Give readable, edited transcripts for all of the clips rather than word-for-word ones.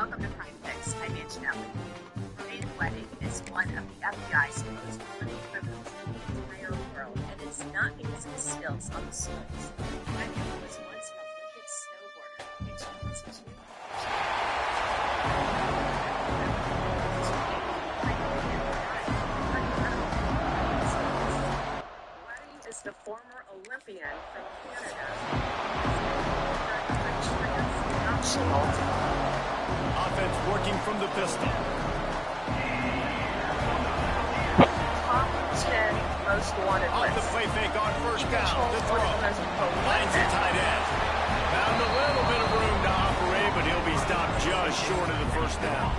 Welcome to Crime Fix. I'm Angela. Romaine Wedding is one of the FBI's most wanted criminals in the entire world, and it's not because of his skills on the slopes. Wedding was once an Olympic snowboarder, which means two. Wedding is the former Olympian from Canada. Offense working from the pistol. Top 10 most wanted Off the list. play fake on first down. The throw. Finds the tight end. Found a little bit of room to operate, but he'll be stopped just short of the first down.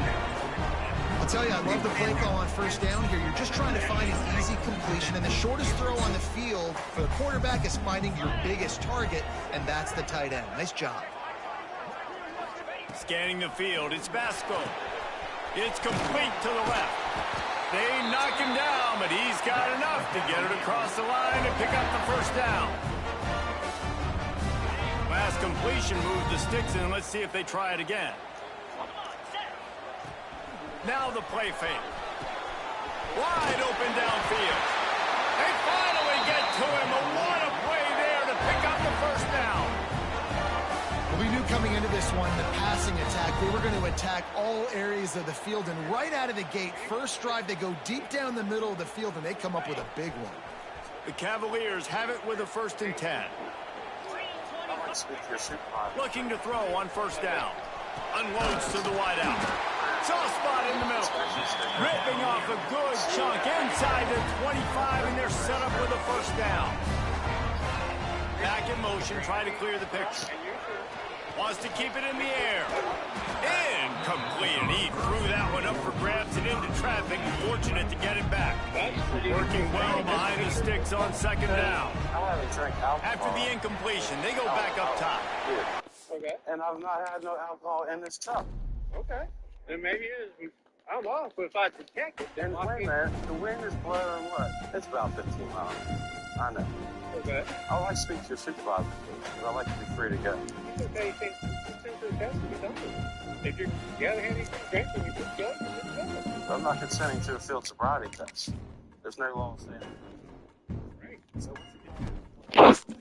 I'll tell you, I love the play call on first down here. You're just trying to find an easy completion, and the shortest throw on the field for the quarterback is finding your biggest target, and that's the tight end. Nice job. Scanning the field, it's Vasco. It's complete to the left. They knock him down, but he's got enough to get it across the line and pick up the first down. Last completion moved the sticks in. Let's see if they try it again. Now the play fake. Wide open downfield. They finally get to him. What a play there to pick up the first down. We knew coming into this one, the passing attack, they were going to attack all areas of the field, and right out of the gate, first drive, they go deep down the middle of the field, and they come up with a big one. The Cavaliers have it with a 1st and 10. Looking to throw on first down. Unloads to the wideout. Soft spot in the middle. Ripping off a good chunk inside the 25, and they're set up with a first down. Back in motion, try to clear the picture. Wants to keep it in the air. traffic and fortunate to get it back. Working well behind the sticks on second down. After the incompletion, they go back up top. Okay. And I've not had no alcohol in this cup. Okay. Then maybe it is. I don't know, but if I detect it, then wait, man. The wind is blowing what? It's about 15 miles. I know. Okay. I like to speak to your supervisor, because I like to be free to go. It's okay. You can send to the test and be done with it. If you got a handy drink and you just go, I'm not consenting to a field sobriety test. There's no law saying that. Right. So what you do?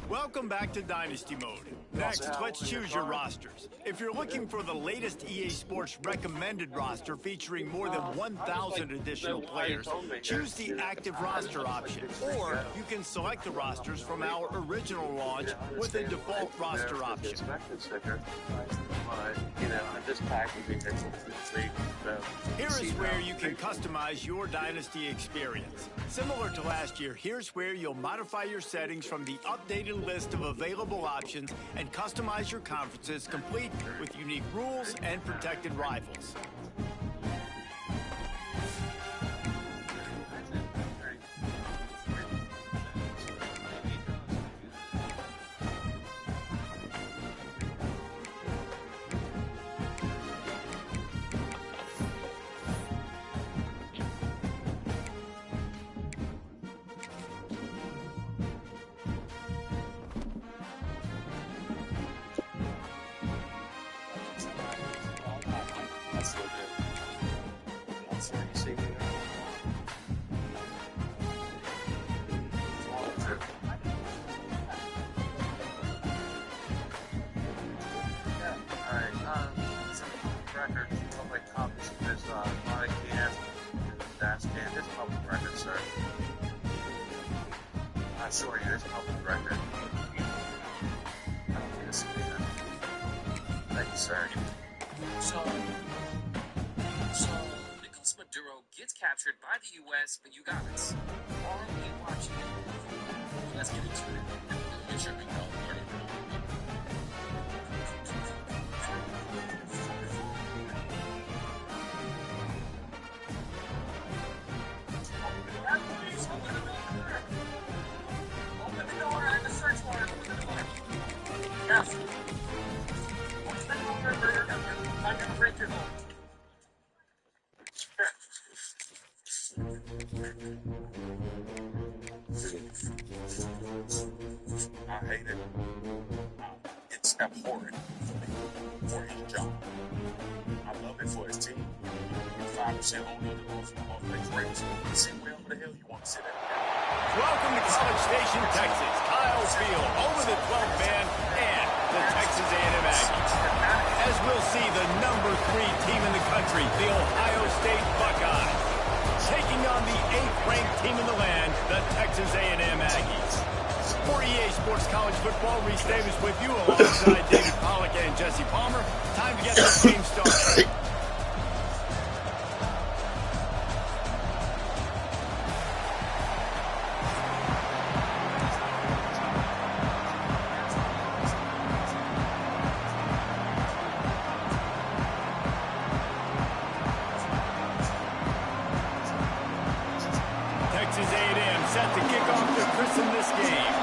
Welcome back to Dynasty Mode. Next, let's choose your rosters. If you're looking for the latest EA Sports recommended roster featuring more than 1,000 additional players, choose the active roster option. Or you can select the rosters from our original launch with a default roster option. Here is where you can customize your Dynasty experience. Similar to last year, here's where you'll modify your settings from the updated list of available options and customize your conferences complete with unique rules and protected rivals. Sure, it is public record. I don't need to see that. Thank you, sir. So Nicolas Maduro gets captured by the U.S., but you guys, are we watching it? Let's get into it. It should be called learning. I hate it. It's abhorrent for his job. I love it for his team. 5% owner of the most race. Sit wherever the hell you want to sit at. Welcome to College Station, Texas. Kyle Field, over the 12th man, and the Texas A&M Aggies. As we'll see, the number 3 team in the country, the Ohio State Buckeyes, taking on the 8th-ranked team in the land, the Texas A&M Aggies. For EA Sports College Football, Reese Davis with you alongside David Pollack and Jesse Palmer. Time to get this game started. Texas A&M set to kick off to christen this game.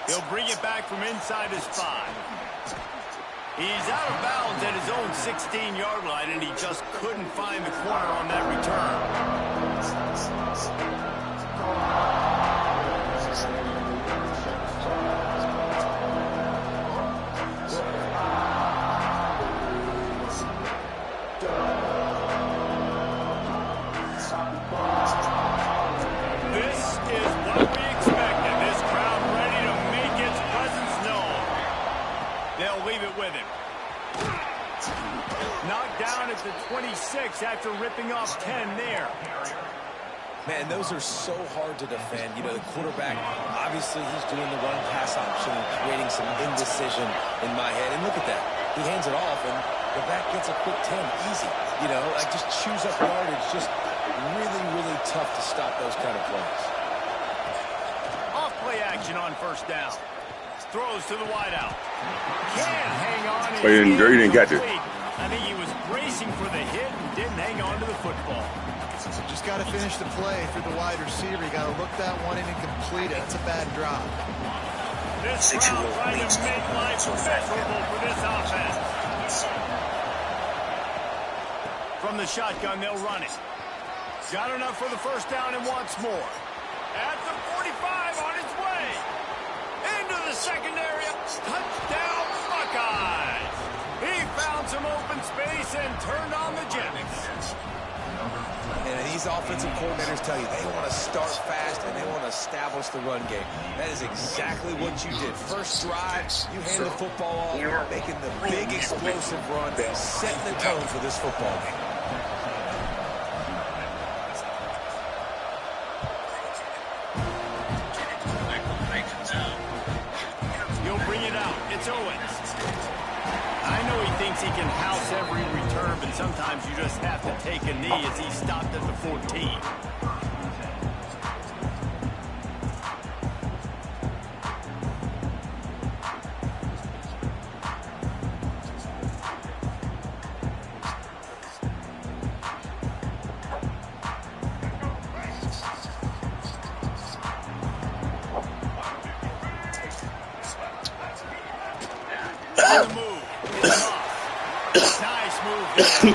He'll bring it back from inside his 5. He's out of bounds at his own 16-yard line, and he just couldn't find the corner on that return. This is what we expected. This crowd ready to make its presence known. They'll leave it with him. Knocked down at the 26 after ripping off 10 there. Man, those are so hard to defend. You know, the quarterback, obviously he's doing the run-pass option and creating some indecision in my head. And look at that. He hands it off, and the back back gets a quick 10, easy. You know, like just chews up yardage. Just really, really tough to stop those kind of plays. Off play action on first down. Throws to the wideout. Can't hang on. He didn't catch it. I think he was bracing for the hit and didn't hang on to the football. Just got to finish the play for the wide receiver. You got to look that one in and complete it. That's a bad drop. This crowd trying to make life miserable for this offense. From the shotgun, they'll run it. Got enough for the first down and wants more. At the 45 on its way. Into the secondary. Touchdown Buckeyes. He found some open space and turned on the Jets. And these offensive coordinators tell you they want to start fast and they want to establish the run game. That is exactly what you did. First drive, you hand the football off, making the big explosive run, setting the tone for this football game. He'll bring it out. It's Owens. I know he thinks he can house every return, but sometimes you just have to take a knee as he stopped at the 14. On the move. It's off. Nice move there.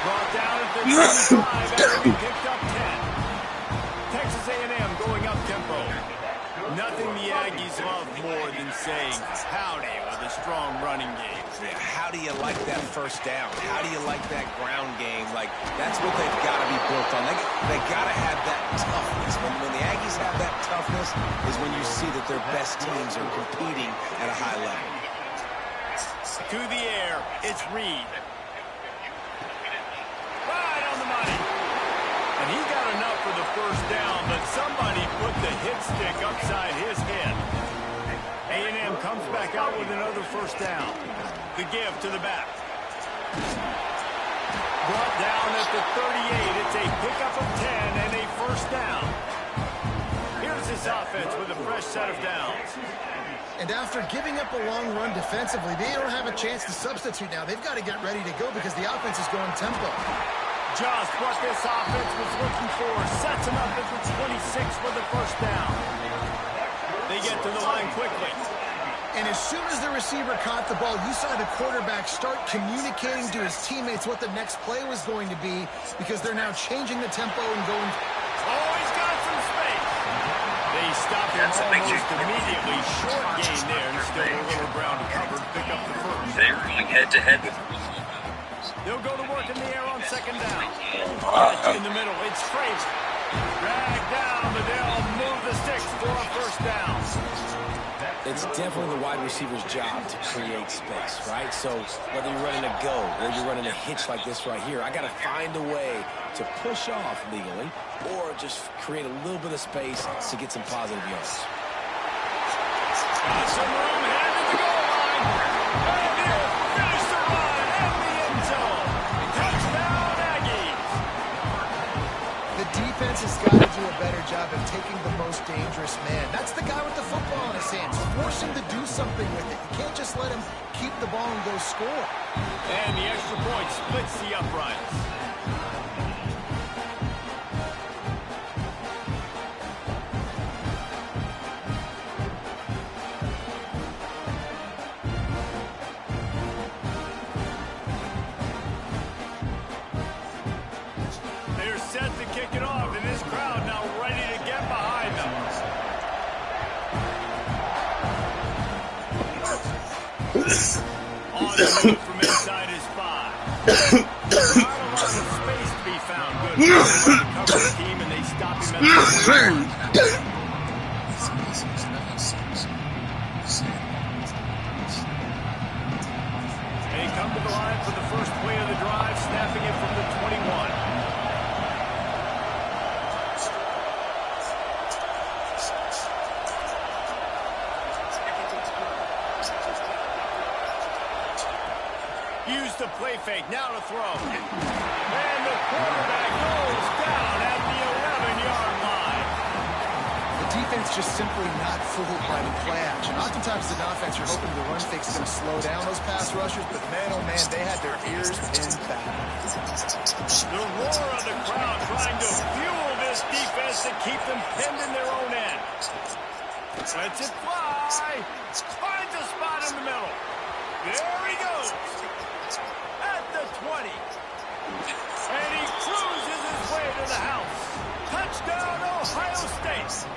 Brought down at the 25 after he picked up 10. Texas A&M going up tempo. Nothing the Aggies love more than saying howdy with a strong running game. Yeah, how do you like that first down? How do you like that ground game? Like, that's what they've got to be built on. They got to have that toughness. When the Aggies have that toughness is when you see that their best teams are competing at a high level. To the air, it's Reed. Right on the money. And he got enough for the first down, but somebody put the hit stick upside his head. A&M comes back out with another first down. The give to the back. Brought down at the 38. It's a pickup of 10 and a first down. Here's this offense with a fresh set of downs. And after giving up a long run defensively, they don't have a chance to substitute now. They've got to get ready to go because the offense is going tempo. Just what this offense was looking for. Sets him up at the 26 for the first down. They get to the line quickly. And as soon as the receiver caught the ball, you saw the quarterback start communicating to his teammates what the next play was going to be because they're now changing the tempo and going. Oh, he's got some space. They stop him almost immediately. Short gain there, and still a little ground to cover to pick up the first. They were going head-to-head with They'll go to work in the air on second down. Catch in the middle. It's Frazier. Drag down, but they'll move the sticks for a first down. It's definitely the wide receiver's job to create space, right? So whether you're running a go or you're running a hitch like this right here, I got to find a way to push off legally or just create a little bit of space to get some positive yards. Got some room headed to the goal line. And he'll finish the run in the end zone. Touchdown, Aggies. The defense has got to do a better job of taking the most dangerous man. That's the guy with the football in his hands. Force him to do something with it. You can't just let him keep the ball and go score. And the extra point splits the uprights. They're set to kick it off, and this crowd now ready to get behind them. On the move from inside his 5. Not a lot of space to be found. Good for the cover team, and they stop him at the 3. They come to the line for the first play of the drive, snapping it from the 21. Use the the play fake. Now to throw. And the quarterback goes down at the 11-yard line. The defense just simply not fooled by the play action. Oftentimes as an offense, you're hoping the run fake's going to slow down those pass rushers, but man, oh man, they had their ears pinned back. The roar of the crowd trying to fuel this defense to keep them pinned in their own end. Lets it fly. Finds a spot in the middle. There he goes. At the 20. And he cruises his way to the house. Touchdown, Ohio State.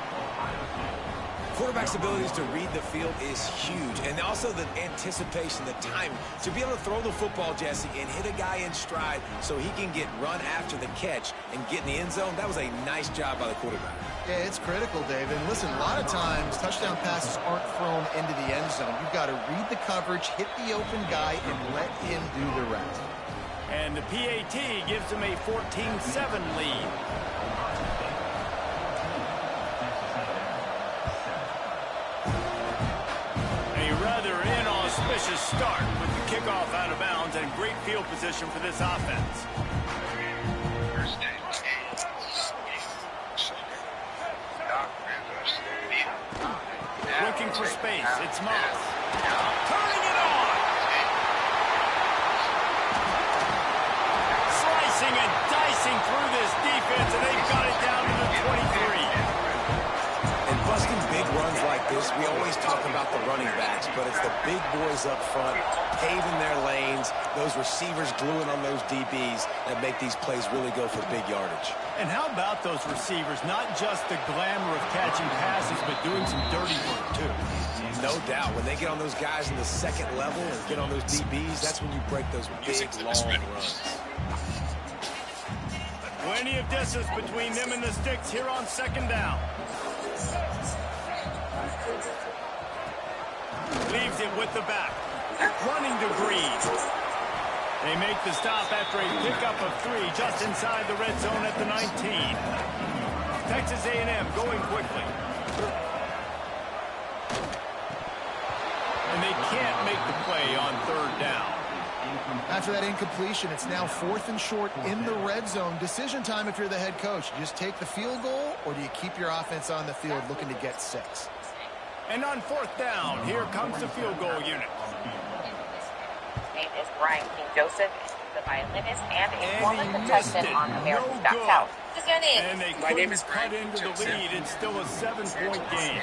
Quarterback's abilities to read the field is huge, and also the anticipation, the time to be able to throw the football, Jesse, and hit a guy in stride so he can get run after the catch and get in the end zone. That was a nice job by the quarterback. Yeah, it's critical, David. And listen, a lot of times touchdown passes aren't thrown into the end zone. You've got to read the coverage, hit the open guy, and let him do the rest. And the PAT gives them a 14-7 lead. Inauspicious start with the kickoff out of bounds and great field position for this offense. Looking for space. It's Moss. Turning it on. Slicing and dicing through this defense, and they've got it down to the 23. And busting big runs like this, we always talk about the running backs, but it's the big boys up front, paving their lanes, those receivers gluing on those DBs that make these plays really go for big yardage. And how about those receivers? Not just the glamour of catching passes, but doing some dirty work, too. No doubt. When they get on those guys in the second level and get on those DBs, that's when you break those big, long runs. Plenty of distance between them and the sticks here on second down. Leaves it with the back. Running to Green. They make the stop after a pickup of 3 just inside the red zone at the 19. Texas A&M going quickly. And they can't make the play on third down. After that incompletion, it's now 4th and short in the red zone. Decision time if you're the head coach. You just take the field goal, or do you keep your offense on the field looking to get 6? And on 4th down, here comes the field goal unit. His name is Brian King Joseph, the violinist and a former contestant on America's Got Talent. What's your name? And they couldn't cut into the lead. It's still a 7-point game.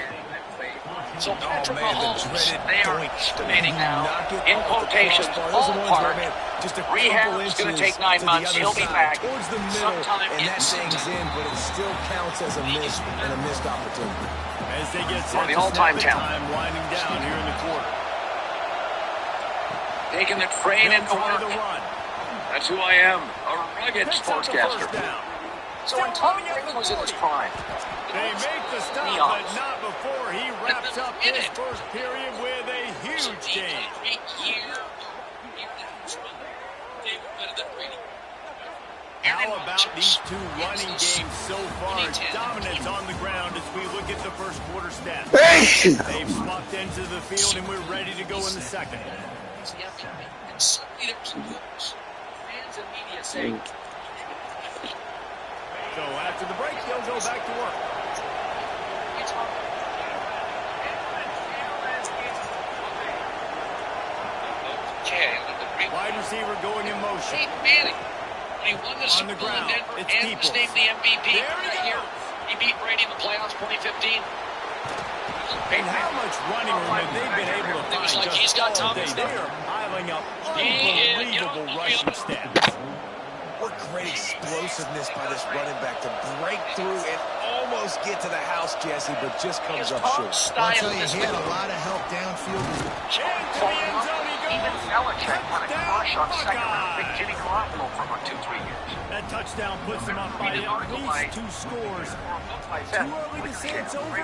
So Patrick Mahomes, they are estimating now, in quotations, ballpark, rehab's going to take 9 months. He'll be back towards the middle, and that thing's in, but it still counts as a miss and a missed opportunity. As they get set the all-time time winding down here in the quarter. Taking the train into work. That's who I am, a rugged sportscaster. So when Tom Brady was in his prime, they make the stop, but not before he wraps up his first period with a huge game. How about these two running games so far? Dominance on the ground as we look at the first quarter stats. They've swapped into the field, and we're ready to go in the second. So after the break, they'll go back to work. Wide receiver going in motion. He won the Super Bowl in Denver and was named the MVP that year. He beat Brady in the playoffs 2015. And how much running room have they been able to find just all day? They are piling up unbelievable rushing stats. What great explosiveness by this running back to break through and almost get to the house, Jesse, but just comes up short. I'll tell you, he had a lot of help downfield. Even Belichick had a crush on second round pick Jimmy Garoppolo for about 2-3 years. That touchdown puts them up by at least 2 scores. Too early to say it's over?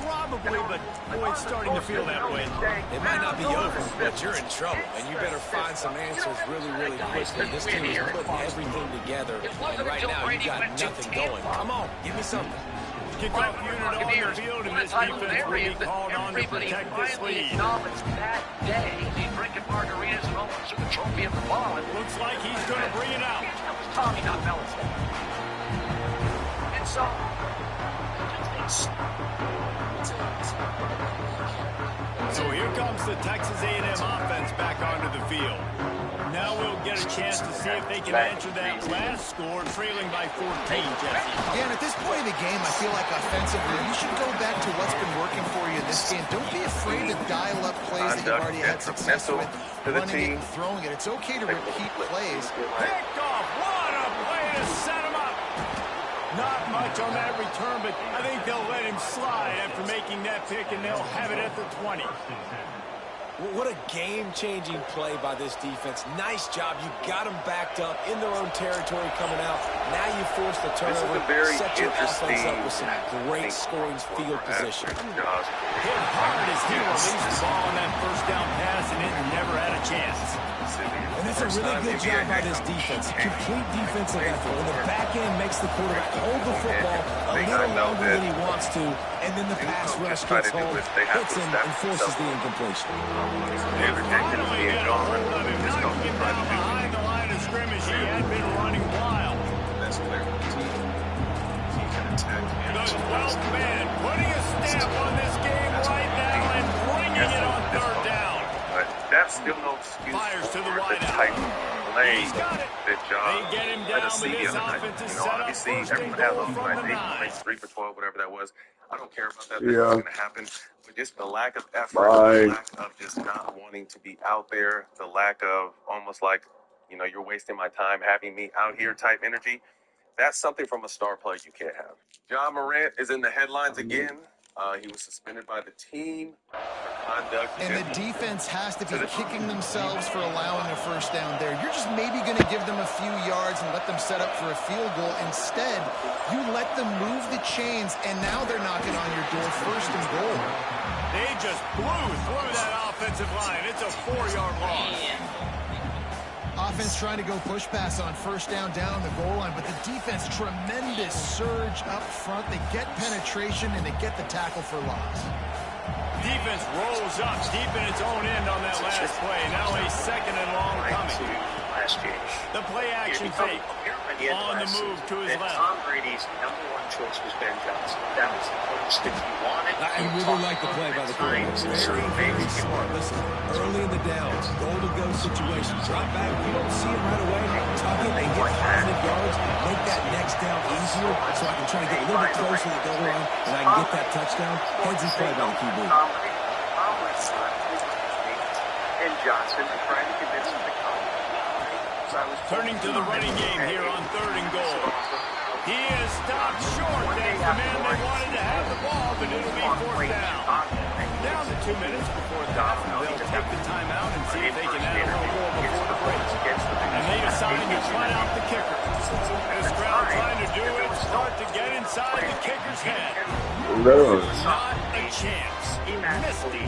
Probably, but boy, it's starting to feel that way. It might not be over, but you're in trouble, and you better find some answers really, really quickly. This team is putting everything together, and right now you got nothing going. Come on, give me something. Kickoff unit on the field, and this defense will be called on to protect this lead. Acknowledged that day. He's drinking margaritas and almost took a trophy of the ball. Looks like he's going to bring it out. That was Tommy, not Belichick. And so, So here comes the Texas A&M offense back onto the field. Now we'll get a chance to see if they can answer that last score, trailing by 14, Jesse. Yeah, and at this point in the game, I feel like offensively, you should go back to what's been working for you in this game. Don't be afraid to dial up plays that you've already had success with, running it and throwing it. It's okay to repeat plays. Picked off. What a play to set him up. Not much on that return, but I think they'll let him slide after making that pick, and they'll have it at the 20. What a game-changing play by this defense. Nice job. You got them backed up in their own territory coming out. Now you force the turnover, set your offense up with some great scoring field position. Hit hard as he released the ball on that first down pass, and it never had a chance. And it's a really good job by this defense. Complete defensive effort. When the back end makes the quarterback hold the football a little longer than he wants to, and then the pass rush gets home, hits him, and forces the incompletion. Finally got a hold of him, knocking him down behind the line of scrimmage. He had been running wild. That's clear. The 12th man putting a stamp on this game right now and bringing it on third down. But that's still no excuse. Fires to the for wide the out. type of play He's got it. that They get him let down, us but see this the other night. offense is You know, set up obviously, first and everyone has goal those from the like 9. 3 for 12, whatever that was. I don't care about that. Yeah. That's going to happen. But just the lack of effort, the lack of just not wanting to be out there, the lack of almost like, you know, you're wasting my time having me out here type energy. That's something from a star player you can't have. John Morant is in the headlines again. He was suspended by the team for conduct. And the defense has to be kicking themselves for allowing a first down there. You're just maybe going to give them a few yards and let them set up for a field goal. Instead, you let them move the chains, and now they're knocking on your door first and goal. They just blew through that offensive line. It's a 4-yard loss. Offense trying to go push pass on first down on the goal line, but the defense, tremendous surge up front. They get penetration, and they get the tackle for loss. Defense rolls up deep in its own end on that last play. Now a second and long coming. The play action fake. On the move to his left. Tom Brady's #1 choice was Ben Johnson. That was the coach that he wanted. I really like the play by the quarterback. Very, very smart. Listen, early in the downs, goal-to-go situation. Drop back, you don't see it right away. Tuck it and get positive yards. Make that next down easier so I can try to get a little bit closer to the goal line and I can get that touchdown. Heads and play by the QB. And Johnson trying to convince him to come. Turning to the running game here on 3rd and goal. He is stopped short. That's the man they wanted to have the ball, but it'll be 4th down. Down to 2 minutes before the half. They'll take the timeout and see if they can add a little more before the break. And they decide to try out the kicker. This crowd trying to do it, start to get inside the kicker's head. Not a chance. He missed the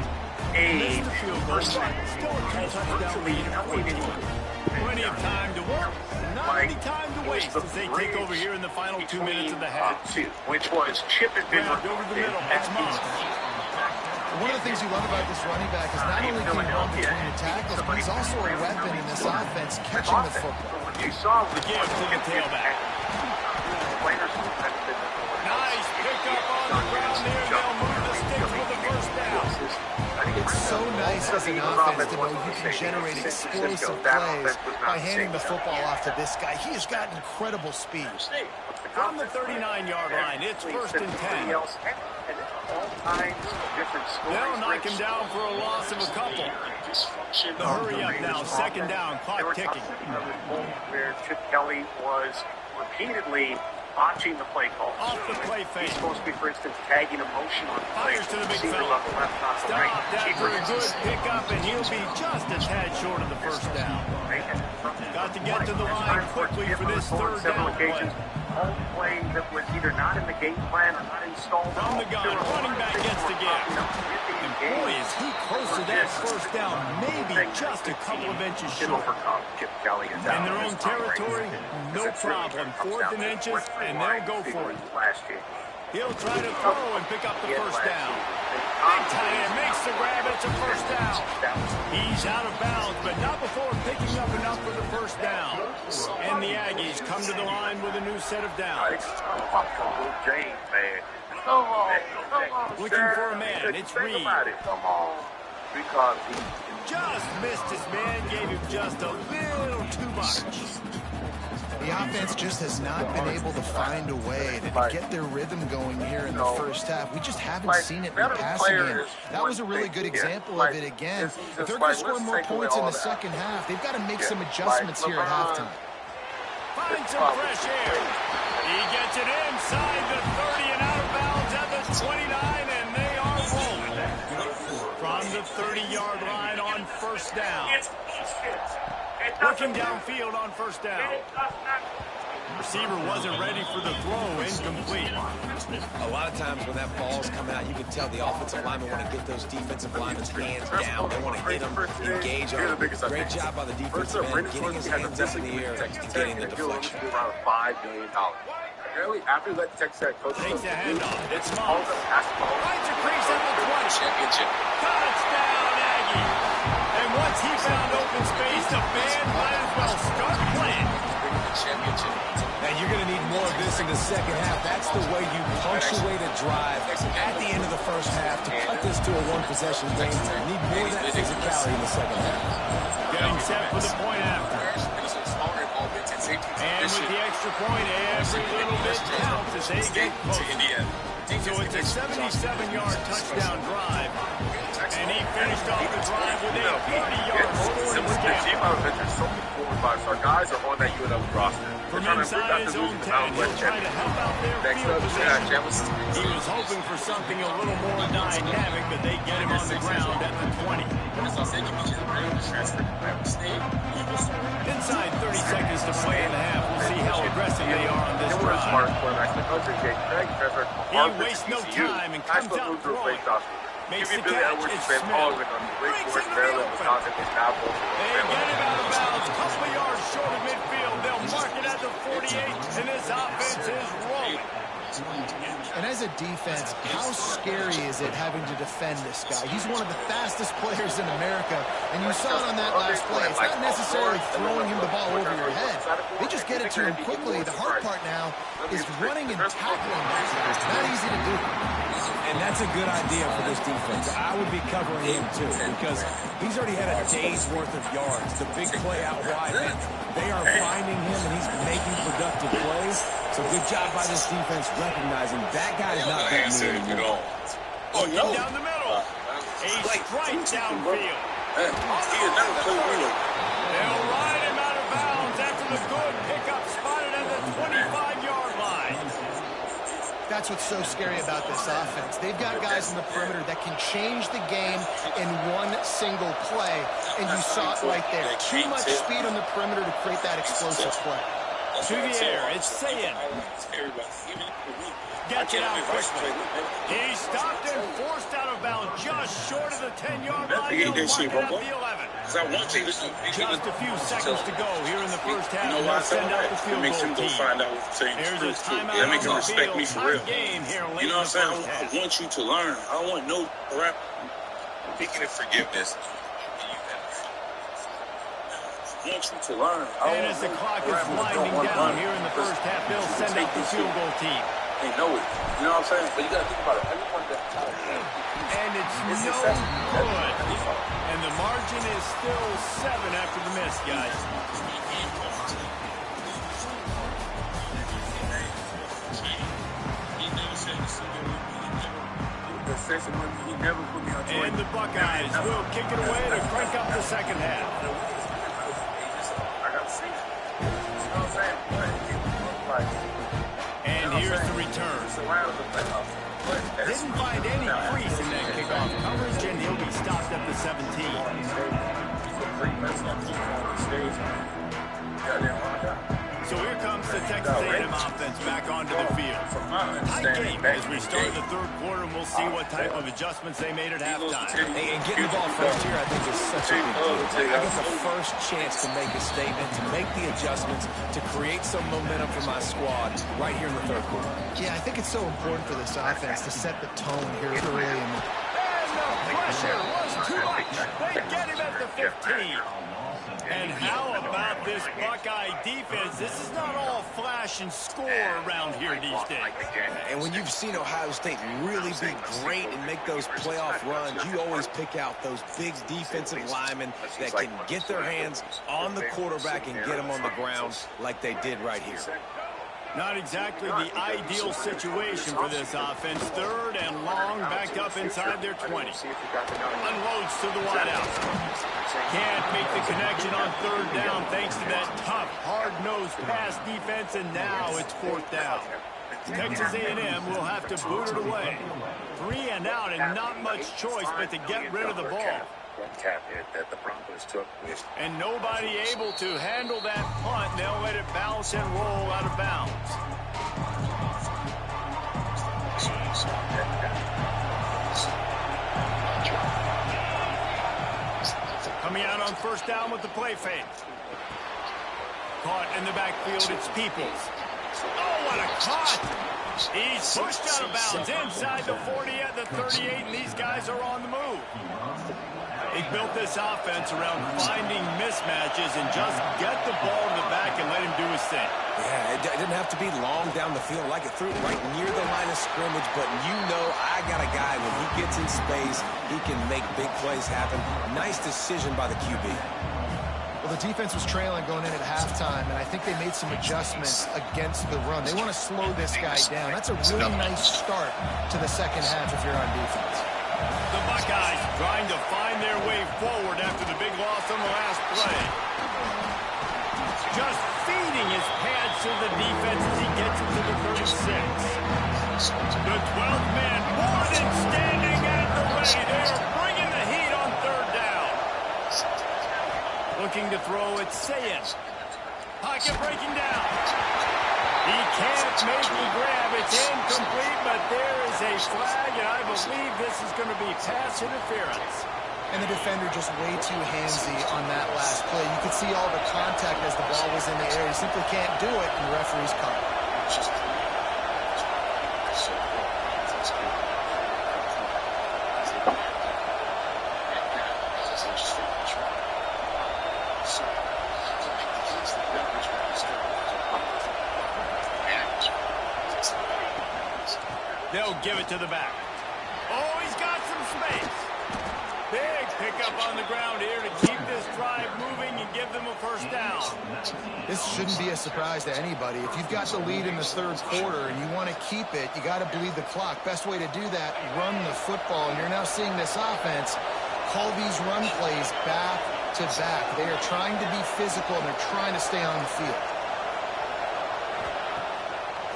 field goal. Still a 2-touchdown lead at 14. Plenty of time to work, not any time to waste as they take over here in the final 2 minutes of the half. Which was Chip and Grabbed over the middle. That's Moss. One of the things you love about this running back is not only can he run between the tackles, but he's also a weapon in this offense, catching the football. You saw The give to the tailback. Nice pick up on the ground there. They'll move the sticks with the first down. It's so nice as an offense to know you can generate explosive plays by handing the football off to this guy. He has got incredible speed. From the 39-yard line, it's 1st and 10. They'll knock him down for a loss of a couple. The hurry up now, 2nd down, clock ticking. Where Chip Kelly was repeatedly botching the play call. Off the play fake. He's supposed to be, for instance, tagging a motion on the play. Fires to the big Receiver fella. level left, not the right. Stopped after a good pickup, and he'll be just a tad short of the first down. Got to get to the line quickly for this 3rd down play. Home play that was either not in the game plan or not installed. From the gun, running back gets the gap. And boy, is he close to that first down, maybe just a couple of inches short. In their own territory, no problem. 4th and inches, and they'll go for it. He'll try to throw and pick up the first down. Big tight end makes the grab. It's a first down. He's out of bounds, but not before picking up enough for the first down. And the Aggies come to the line with a new set of downs. Looking for a man. It's Reed. Just missed his man. Gave him just a little too much. The offense just has not been able to find a way to get their rhythm going here in the first half. We just haven't seen it in the passing game. That was a really good example of it again. If they're going to score more points in the second half, they've got to make some adjustments here at halftime. Find some fresh air. He gets it inside the 30 and out of bounds at the 29, and they are rolling. From the 30-yard line on first down. Working downfield on first down. Receiver wasn't ready for the throw, incomplete. A lot of times when that ball's coming out, you can tell the offensive linemen want to get those defensive linemen's hands down. They want to hit them, engage them. Great job by the defensive end, getting his hands up in the air and getting the deflection. Around $5 million. Apparently, after let Texas Tech coach takes the handoff. It's Moss. Finds a crease at the 20. Championship. Touchdown, Aggie. And once he found open space, the band might as well start playing. Championship. And you're going to need more of this in the second half. That's the way you punctuate a drive at the end of the first half to cut this to a one-possession game. You need more of that physicality in the second half. Getting set for the point after. And with the extra point, every little bit counts as they get closer. So it's a 77-yard touchdown drive. And he finished off the drive with a 50-yard scoring Our guys are on that UNLV roster. From inside his own 10, he'll try to help out their field position. He was hoping for something a little more dynamic, but they get him on the ground at the 20. Inside 30 seconds to play in the half. We'll see how aggressive they are on this drive. He wastes no time and comes out throwing. Makes the catch. It's Smith. Breaks into the open. They get him out of bounds. A couple of yards short of midfield. They'll mark it at the 48, and this offense is rolling. And as a defense, how scary is it having to defend this guy? He's one of the fastest players in America, and you saw it on that last play. It's not necessarily throwing him the ball over your head. They just get it to him quickly. The hard part now is running and tackling that guy. It's not easy to do. And that's a good idea for this defense. I would be covering him, too, because he's already had a day's worth of yards. The big play out wide, they are finding him, and he's making productive plays. So good job by this defense recognizing that guy's not beating me anymore. Down the middle. A strike downfield. They'll ride him out of bounds after the good pickup spotted at the 25-yard line. That's what's so scary about this offense. They've got guys in the perimeter that can change the game in one single play, and you saw it right there. Too much speed on the perimeter to create that explosive play. To the air, it's Sayin. Gets it out quickly. He stopped and forced out of bounds just short of the 10-yard line. He'll mark it at the 11. Just a few seconds to go here in the first half. You know why I send out the field makes him go find out what saying Here's a timeout. That makes him respect me for real. You know what I'm saying? I want you to learn. I don't want no rap. Speaking of forgiveness, I want you to learn. And as the clock is winding down here in the first half, they'll send out the field goal team. They know it. You know what I'm saying? But you got to think about it. And it's no good. And the margin is still 7 after the miss, guys. And the Buckeyes will kick it away to crank up the second half. And here's the return. Didn't find any crease in that kickoff coverage, and he'll be stopped at the 17. So here comes the Texas Texas A&M offense back onto the field. High game as we start the third quarter, and we'll see what type of adjustments they made at halftime. And getting the ball first here, I think, is such a big deal. I get the first chance to make a statement, to make the adjustments, to create some momentum for my squad right here in the third quarter. Yeah, I think it's so important for this offense to set the tone here early in the... And the pressure was too much. They get him at the 15. And how about this Buckeye defense? This is not all flash and score around here these days. And when you've seen Ohio State really be great and make those playoff runs, you always pick out those big defensive linemen that can get their hands on the quarterback and get them on the ground like they did right here. Not exactly the ideal situation for this offense. Third and long, backed up inside their 20. Unloads to the wideout. Can't make the connection on third down thanks to that tough, hard-nosed pass defense, and now it's fourth down. Texas A&M will have to boot it away. 3 and out and not much choice but to get rid of the ball. That the Broncos took. And nobody able to handle that punt. They'll let it bounce and roll out of bounds. Coming out on first down with the play fake. Caught in the backfield, it's Peoples. Oh, what a cut! He's pushed out of bounds inside the 40 at the 38, and these guys are on the move. They built this offense around finding mismatches and just get the ball to the back and let him do his thing. Yeah, it didn't have to be long down the field. Like it threw it right near the line of scrimmage, but you know I got a guy, when he gets in space, he can make big plays happen. Nice decision by the QB. Well, the defense was trailing going in at halftime, and I think they made some adjustments against the run. They want to slow this guy down. That's a really nice start to the second half if you're on defense. The Buckeyes trying to find their way forward after the big loss on the last play. Just feeding his pads to the defense as he gets into the 36. The 12th man more than standing at the ready. They're bringing the heat on third down. Looking to throw, it's Sayers. Pocket breaking down. He can't make the grab. It's incomplete, but there is a flag, and I believe this is going to be pass interference. And the defender just way too handsy on that last play. You could see all the contact as the ball was in the air. He simply can't do it, and the referee's caught it. They'll give it to the back. Oh, he's got some space. Big pickup on the ground here to keep this drive moving and give them a first down. This shouldn't be a surprise to anybody. If you've got the lead in the third quarter and you want to keep it, you got to bleed the clock. Best way to do that, run the football. And you're now seeing this offense call these run plays back to back. They are trying to be physical, and they're trying to stay on the field.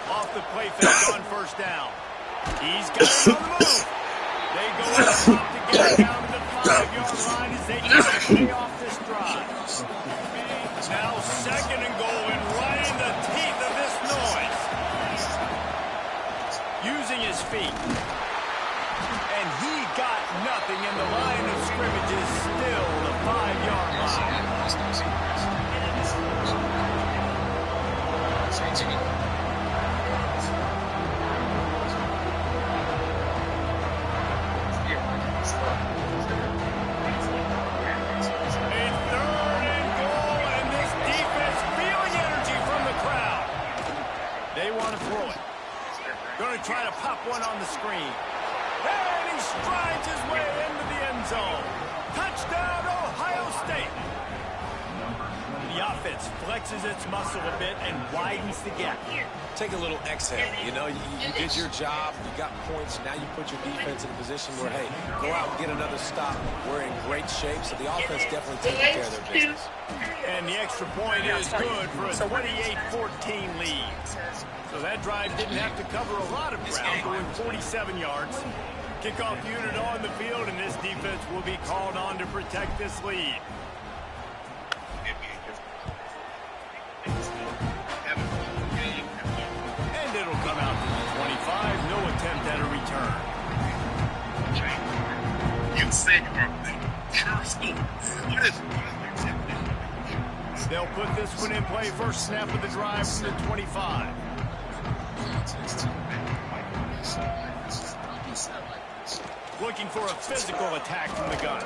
Off the play fake on first down. He's got it on the move. They go up top to get it down to the 5-yard line as they try to pay off this drive. Now second and goal, and right in the teeth of this noise. Using his feet. And he got nothing, and the line of scrimmage is still the 5-yard line. Going to try to pop one on the screen. And he strides his way into the end zone. Touchdown, Ohio State. The offense flexes its muscle a bit and widens the gap. Take a little exhale. You know, you did your job. You got points. Now you put your defense in a position where, hey, go out and get another stop. We're in great shape, so the offense definitely taking care of their business. And the extra point is good for a 28-14 lead. So that drive didn't have to cover a lot of ground, going 47 yards. Kickoff unit on the field, and this defense will be called on to protect this lead. return. You said you were pure school. What is They'll put this one in play. First snap of the drive from the 25. Looking for a physical attack from the gun.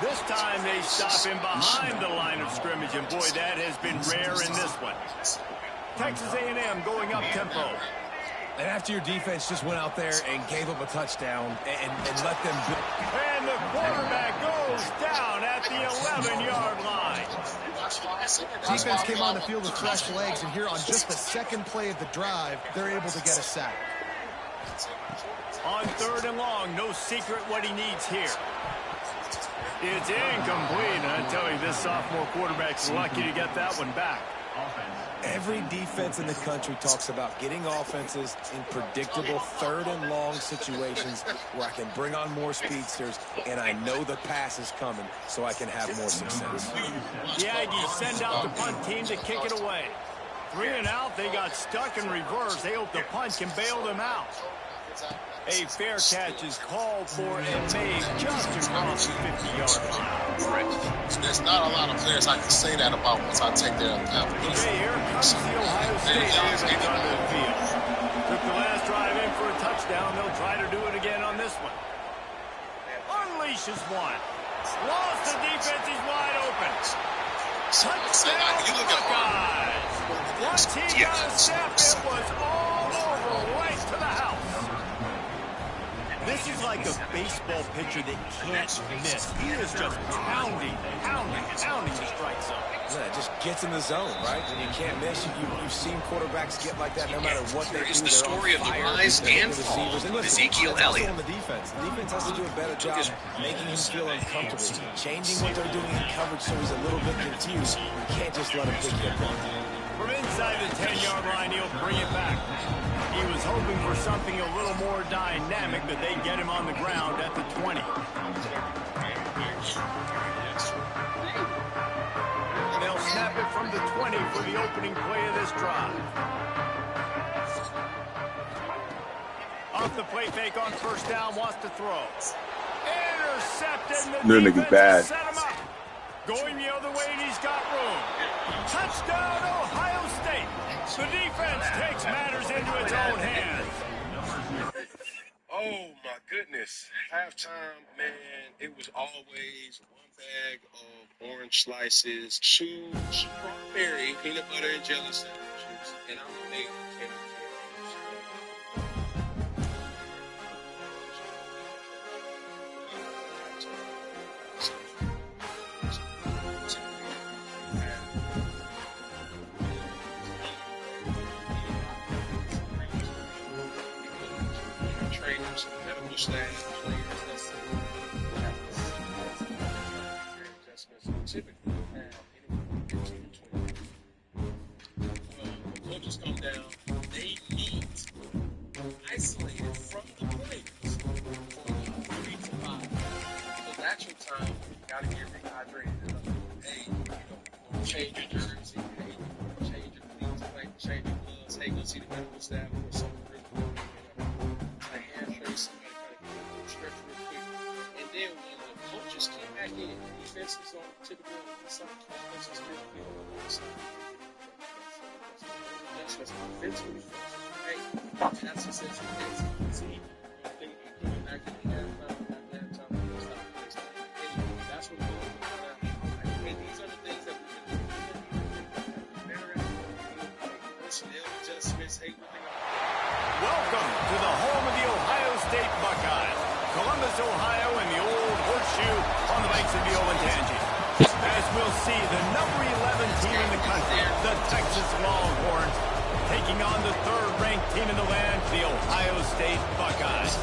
This time they stop him behind the line of scrimmage, and boy, that has been rare in this one. Texas A&M going up tempo. And after your defense just went out there and gave up a touchdown and let them... And the quarterback goes down at the 11-yard line. Defense came on the field with fresh legs, and here on just the second play of the drive, they're able to get a sack. On 3rd and long, no secret what he needs here. It's incomplete, and I tell you, this sophomore quarterback's lucky to get that one back. Every defense in the country talks about getting offenses in predictable 3rd and long situations where I can bring on more speedsters, and I know the pass is coming, so I can have more success. The Aggies send out the punt team to kick it away. 3 and out, they got stuck in reverse. They hope the punt can bail them out. A fair catch is called for and made just across the 50-yard line. There's not a lot of players I can say that about once I take their application. Okay, here comes the Ohio State offense onto the field. Took the last drive in for a touchdown. They'll try to do it again on this one. Unleashes one. Lost the defense. He's wide open. Touchdown, Buckeyes. Once he got a step, it was all over right to the house. This is like a baseball pitcher that can't miss. He is just pounding the strike zone. Yeah, it just gets in the zone, right? When you can't miss, you've seen quarterbacks get like that no matter what they do. Is the story of the rise and fall of Ezekiel Elliott. On the defense. The defense has to do a better job making him feel uncomfortable, changing what they're doing in coverage so he's a little bit confused. You can't just let him pick you apart. From inside the 10-yard line, he'll bring it back. He was hoping for something a little more dynamic, but they get him on the ground at the 20. They'll snap it from the 20 for the opening play of this drive. Off the play fake on 1st down, wants to throw. Intercepted, the defense bad. Set him up. Going the other way, and he's got room. Touchdown, Ohio State. The defense takes matters into its own hands. Oh, my goodness. Halftime, man, it was always 1 bag of orange slices, 2 strawberry peanut butter and jelly sandwiches, and I'm a big can of trainers, medical staff, players, adjustments typically have anywhere from 15 to 20. Well, when coaches come down, they meet isolated from the players for about 3 to 5. So that's your time. You gotta get rehydrated. Hey, change your jersey. Hey, change your cleats, like change your gloves. Hey, go see the medical staff or something really cool. A hand trace, somebody kind of stretch real quick. And then when the coaches came back in, defense is on typical something. Offense is typically on something. That's just offensively. Hey, that's essentially it. See, I think we coming back in the halftime, that's what we're doing. And these are the things that we've been doing. Better at personnel adjustments. Hey, Welcome to the home of the Ohio State Buckeyes. Columbus, Ohio, and the old horseshoe on the banks of the Olentangy. As we'll see, the number 11 team in the country, the Texas Longhorns, taking on the 3rd-ranked team in the land, the Ohio State Buckeyes.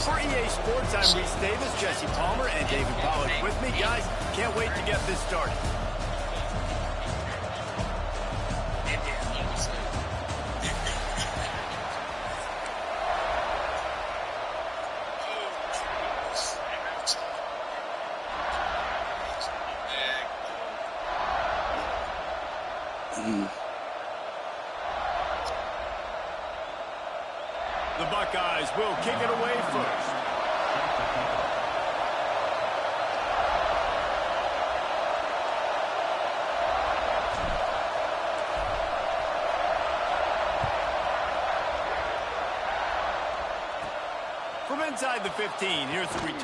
For EA Sports, I'm Reese Davis, Jesse Palmer, and David Pollack with me. Guys, can't wait to get this started. The Buckeyes will kick it away first. From inside the 15, here's the return.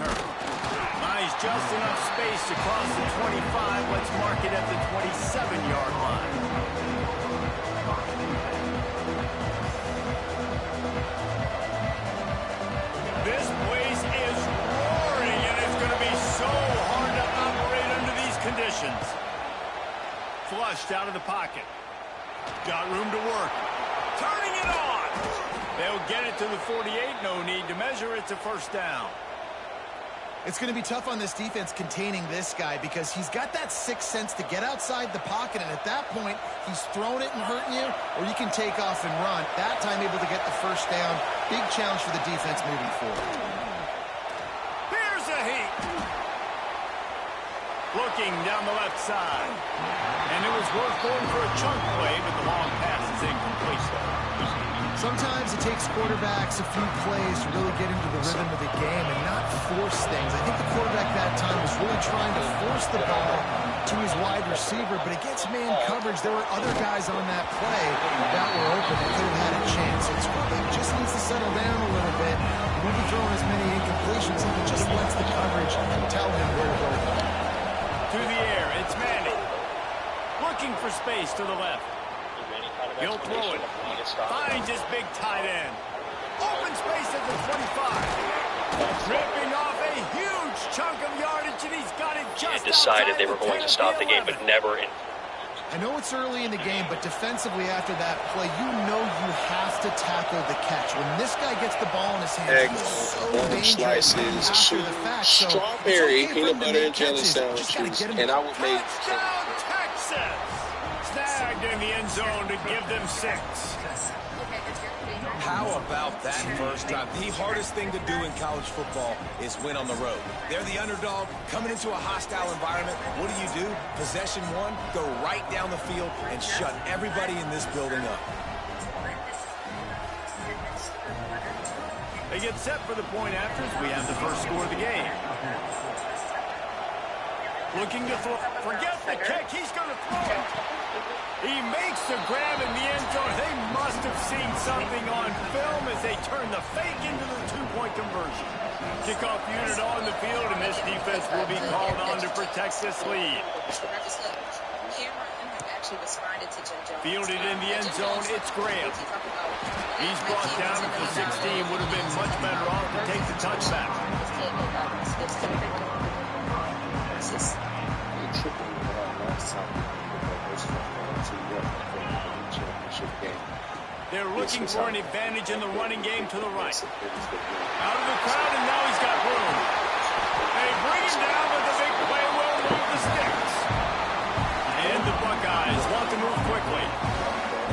Buys just enough space to cross the 25. Let's mark it at the 27-yard line. This place is roaring, and it's going to be so hard to operate under these conditions. Flushed out of the pocket. Got room to work. Turning it on. They'll get it to the 48. No need to measure. It's a first down. It's going to be tough on this defense containing this guy because he's got that sixth sense to get outside the pocket, and at that point, he's throwing it and hurting you, or you can take off and run. That time able to get the first down. Big challenge for the defense moving forward. Here's a heat. Looking down the left side. And it was worth going for a chunk play, but the long pass is incomplete. Sometimes it takes quarterbacks a few plays to really get into the rhythm of the game and not force things. I think the quarterback that time was really trying to force the ball to his wide receiver, but against man coverage, there were other guys on that play that were open that could have had a chance. So this quarterback just needs to settle down a little bit. He won't be throwing as many incompletions, and he just lets the coverage tell him where to go. To the air, it's Manning. Looking for space to the left. He'll throw it. Finds his big tight end. Open space at the 25. Ripping off a huge chunk of yardage, and he's got it just decided they were going to stop the game, but never in. I know it's early in the game, but defensively after that play, you know you have to tackle the catch. When this guy gets the ball in his hands, he's so dangerous after the fact. Strawberry, peanut butter, and jelly sandwiches, and I would make. Touchdown, Texas! Snagged in the end zone to give them 6. How about that first drive? The hardest thing to do in college football is win on the road. They're the underdog coming into a hostile environment. What do? Possession one, go right down the field and shut everybody in this building up. They get set for the point after as we have the first score of the game. Looking to throw. Forget the kick. He's going to throw it. He makes the grab in the end zone. They must have seen something on film as they turn the fake into the two-point conversion. Kickoff unit on the field, and this defense will be called on to protect this lead. Fielded in the end zone, it's Graham. He's brought down at the 16. Would have been much better off to take the touchback. They're looking for an advantage in the running game to the right. Out of the crowd, and now he's got room. They bring him down, but the big play will move the sticks. And the Buckeyes want to move quickly.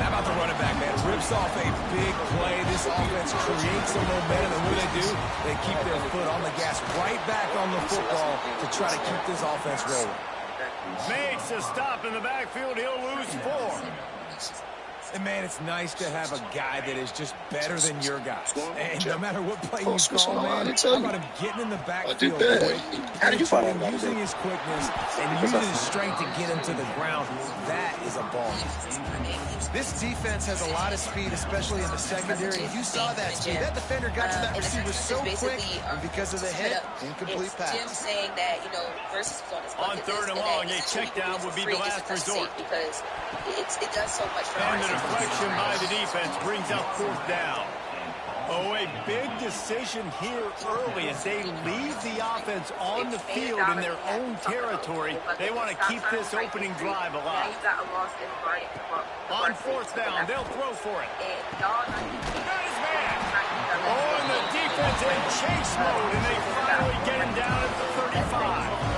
How about the running back, man? Rips off a big play. This offense creates some momentum, and what do? They keep their foot on the gas, right back on the football to try to keep this offense rolling. Makes a stop in the backfield. He'll lose 4. And, man, it's nice to have a guy that is just better than your guy. And no matter what play you call, man, how about him getting in the backfield quick, How did you find out about using his quickness and using his strength to get him to the ground? That is a ball. This defense has a lot of speed, especially in the secondary. You saw that speed. That defender got to that receiver so quick, and because of the hit, incomplete pass. Jim saying that, Versus was on his bucket on third and long, a check down would be the last resort. Because it does so much for and the deflection by the defense brings up 4th down. Oh, a big decision here early as they leave the offense on the field in their own territory. They want to keep this opening drive alive. On 4th down, they'll throw for it. Got his man. Oh, and the defense in chase mode, and they finally get him down at the 35.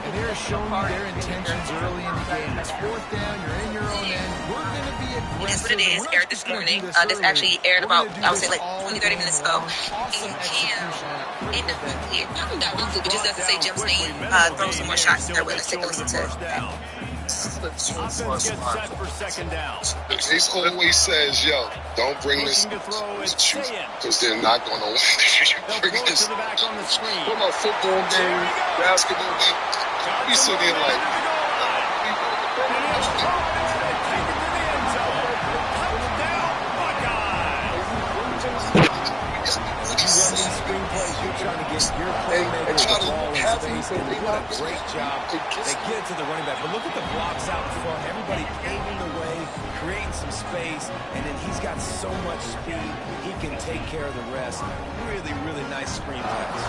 And they're showing you their intentions early in the game. It's 4th down, you're in your own end. We're going to be aggressive. It is what it is. Aired this morning. This actually aired about, I would say, like 20, 30 minutes ago. And Jim, not really, it just doesn't say Jim's name. Throw some more shots there. Let's take a listen to that. Offense gets set for second down. Ace always says, yo, don't bring this to throw, it's because they're not going to win if you bring this. To the back on the screen. What about football game, basketball game? We sit there like, you're trying to get your playmaker the ball in space, and they do a great job. They get it to the running back, but look at the blocks out in front. Everybody paving the way, creating some space, and then he's got so much speed, he can take care of the rest. Really, really nice screen pass.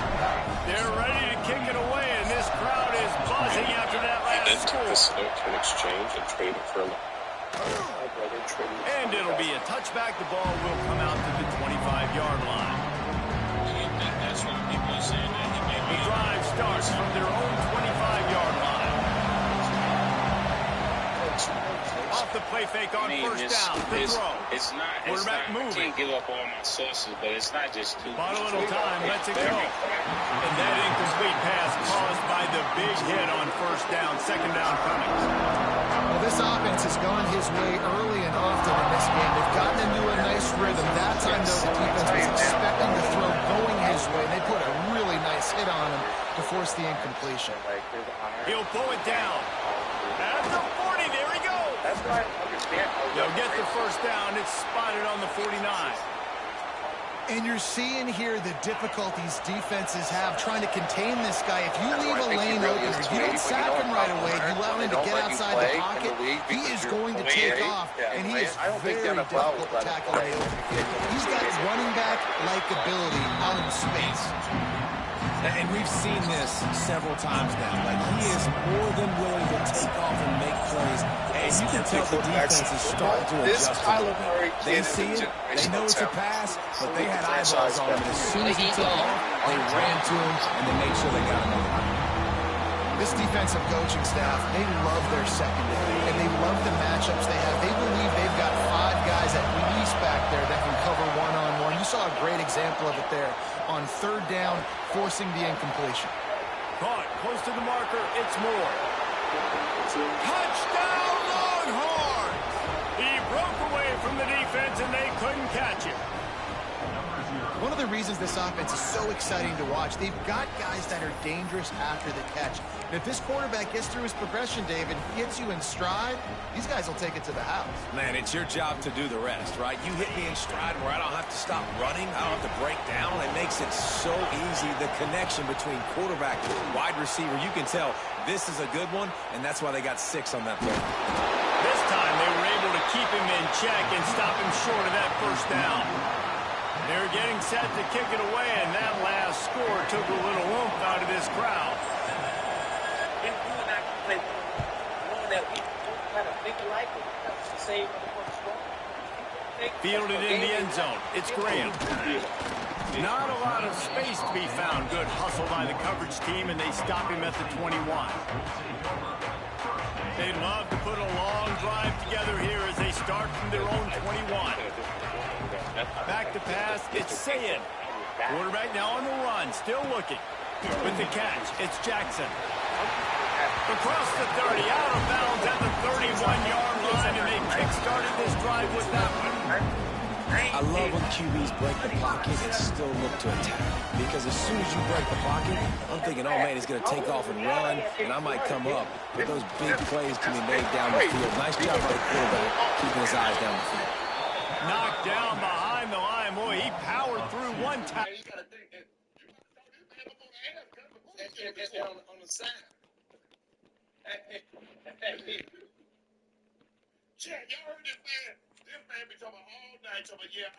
They're ready to kick it away, and this crowd is buzzing after that last score. Can exchange and trade it for a and it'll be a touchback. The ball will come out to the 25-yard line. That's what people are saying. The drive starts from their own 25-yard line. Off the play fake on first down. The throw. It's not. Quarterback moving. I can't give up all my sources, but it's not just two. Bought a little time. Lets it go. And that incomplete pass caused by the big hit on first down. Second down coming. Well, this offense has gone his way early and often in this game. They've gotten into a nice rhythm. That time, though, the defense was expecting the throw going his way. They put a really nice hit on him to force the incompletion. He'll pull it down. At the 40, there he goes. That's what I understand. They'll get the first down. It's spotted on the 49. And you're seeing here the difficulties defenses have trying to contain this guy. If you leave a lane open, if you don't sack him right away, you allow him to get outside the pocket, he is going to take off, and he is very difficult to tackle in the open field. He's got running back-like ability out in space. And we've seen this several times now. Like, he is more than willing to take off and make plays. And you can tell the defense is starting to adjust to it. They see it, they know it's a pass, but they had eyeballs on him. And as soon as he took off, they ran to him, and they made sure they got him over. This defensive coaching staff, they love their secondary, and they love the matchups they have. They believe they've got 5 guys at least back there that can cover one-on-one. You saw a great example of it there on third down, forcing the incompletion. Caught close to the marker. It's Moore. Touchdown, Longhorns! He broke away from the defense, and they couldn't catch him. One of the reasons this offense is so exciting to watch, they've got guys that are dangerous after the catch. And if this quarterback gets through his progression, David, gets you in stride, these guys will take it to the house. Man, it's your job to do the rest, right? You hit me in stride where I don't have to stop running. I don't have to break down. It makes it so easy. The connection between quarterback and wide receiver, you can tell this is a good one, and that's why they got 6 on that play. This time they were able to keep him in check and stop him short of that first down. They're getting set to kick it away, and that last score took a little oomph out of this crowd. Fielded in the end zone. It's Graham. Not a lot of space to be found. Good hustle by the coverage team, and they stop him at the 21. They'd love to put a long drive together here as they start from their own 21. Back to pass, it's Sayin. Quarterback now on the run, still looking. With the catch, it's Jackson. Across the 30, out of bounds at the 31-yard line, and they kick-started this drive with that one. I love when QBs break the pocket and still look to attack. Because as soon as you break the pocket, I'm thinking, oh, man, he's going to take off and run, and I might come up. But those big plays can be made down the field. Nice job by the quarterback, keeping his eyes down the field. Knocked down behind the line. Boy, he powered through one time. On the side. Chad, y'all heard this man? This man be talking all night, talking, yeah.